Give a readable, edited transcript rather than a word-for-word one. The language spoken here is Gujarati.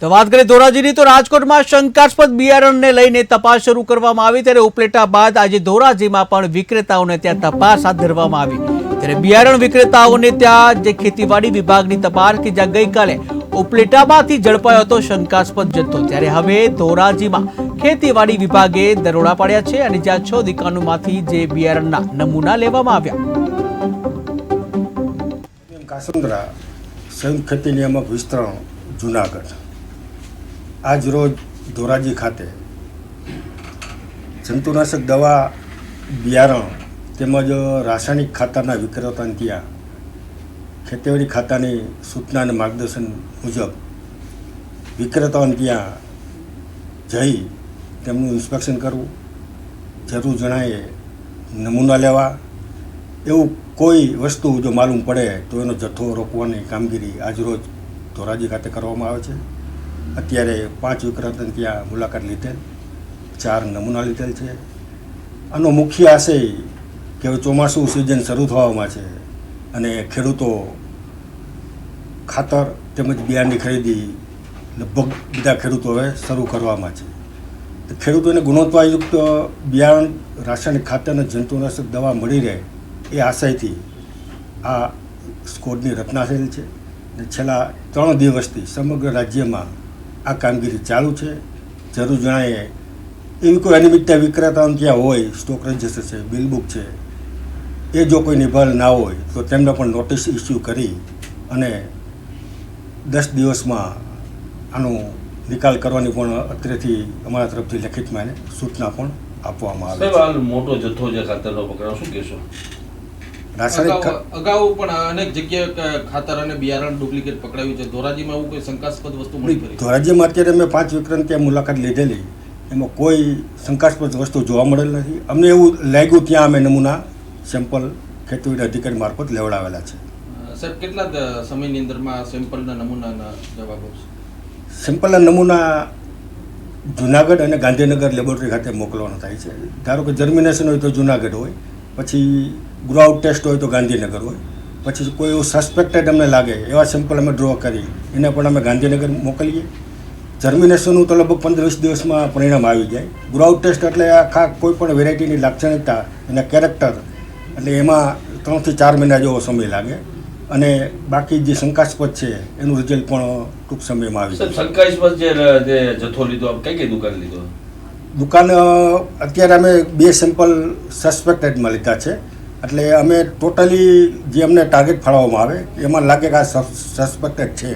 તો વાત કરીએ ધોરાજીની તો રાજકોટમાં શંકાસ્પદ બિયારણને લઈને તપાસ શરૂ કરવામાં આવી ત્યારે ઉપલેટા બાદ આજે ધોરાજીમાં પણ વિક્રેતાઓને ત્યાં તપાસ હાથ ધરવામાં આવી ત્યારે બિયારણ વિક્રેતાઓને ત્યાં જે ખેતીવાડી વિભાગની તપાસ કે જ્યાં ગઈકાલે ઉપલેટામાંથી ઝડપાયો હતો શંકાસ્પદ જથ્થો ત્યારે હવે ધોરાજીમાં ખેતીવાડી વિભાગે દરોડા પાડ્યા છે અને જ્યાં 6 દુકાનોમાંથી જે બિયારણના નમૂના લેવામાં આવ્યા। કાસુંદ્રા સંયુક્ત ખેતી નિયામક વિસ્તરણ જુનાગઢ આજ રોજ ધોરાજી ખાતે જંતુનાશક દવા બિયારણ તેમજ રાસાયણિક ખાતરના વિક્રેતાને ત્યાં ખેતીવાડી ખાતાની સૂચના અને માર્ગદર્શન મુજબ વિક્રેતાઓને ત્યાં જઈ તેમનું ઇન્સ્પેક્શન કરવું, જરૂર જણાયે નમૂના લેવા, એવું કોઈ વસ્તુ જો માલુમ પડે તો એનો જથ્થો રોકવાની કામગીરી આજરોજ ધોરાજી ખાતે કરવામાં આવે છે। અત્યારે 5 વિક્રેતાને ત્યાં મુલાકાત લીધેલ, 4 નમૂના લીધેલ છે। આનો મુખ્ય આશય કે હવે ચોમાસું સિઝન શરૂ થવામાં છે અને ખેડૂતો ખાતર તેમજ બિયારણની ખરીદી લગભગ બધા ખેડૂતો હવે શરૂ કરવામાં છે। તો ખેડૂતોને ગુણવત્તાયુક્ત બિયારણ, રાસાયણિક ખાતર અને જંતુનાશક દવા મળી રહે એ આશયથી આ સ્કોડની રચના થયેલ છે અને છેલ્લા 3 દિવસથી સમગ્ર રાજ્યમાં આ કામગીરી ચાલુ છે। જરૂર જણાયે એવી કોઈ અનિયમિતતા વિક્રેતાઓને ત્યાં હોય, સ્ટોક રજિસ્ટર છે, બિલ બુક છે, એ જો કોઈ નિભાલ ના હોય તો તેમને પણ નોટિસ ઇસ્યુ કરી અને 10 દિવસમાં આનો નિકાલ કરવાની પણ અત્રેથી અમારા તરફથી લેખિતમાં એને સૂચના પણ આપવામાં આવે છે। મોટો જથ્થો જે ખાતરનો પકડાયો, શું કહેશો? રાસાયણિક અગાઉ પણ અનેક જગ્યાએ ખાતર અને બિયારણ ડુપ્લિકેટ પકડાયું છે। ધોરાજીમાં એવું કોઈ શંકાસ્પદ વસ્તુ મળી ખરી? ધોરાજીમાં અત્યારે મેં 5 વિક્રેતાને ત્યાં મુલાકાત લીધેલી, એમાં કોઈ શંકાસ્પદ વસ્તુ જોવા મળેલ નથી। અમને એવું લાગ્યું ત્યાં અમે નમૂના સેમ્પલ ખેતીવાડી અધિકારી મારફત લેવડાવેલા છે। સર, કેટલા સમયની અંદરમાં સેમ્પલના નમૂનાના જવાબ આવશે? સેમ્પલના નમૂના જુનાગઢ અને ગાંધીનગર લેબોરેટરી ખાતે મોકલવાનો થાય છે। ધારો કે જર્મિનેશન હોય તો જુનાગઢ હોય, પછી ગ્રો આઉટ ટેસ્ટ હોય તો ગાંધીનગર હોય, પછી કોઈ એવું સસ્પેક્ટેડ અમને લાગે એવા સેમ્પલ અમે ડ્રો કરી એને પણ અમે ગાંધીનગર મોકલીએ। જર્મિનેશનનું તો લગભગ 15-20 દિવસમાં પરિણામ આવી જાય। ગ્રો આઉટ ટેસ્ટ એટલે આખા કોઈ પણ વેરાયટીની લાક્ષણિકતા, એના કેરેક્ટર, એટલે એમાં 3 થી 4 મહિના જેવો સમય લાગે અને બાકી જે શંકાસ્પદ છે એનું રિઝલ્ટ પણ ટૂંક સમયમાં આવી જાય। શંકાસ્પદ જે જથ્થો લીધો, કઈ દુકાન લીધો? દુકાન અત્યારે અમે 2 સેમ્પલ સસ્પેક્ટેડમાં લીધા છે, એટલે અમે ટોટલી જે અમને ટાર્ગેટ ફાળવવામાં આવે એમાં લાગે કે આ સસ્પેક્ટેડ છે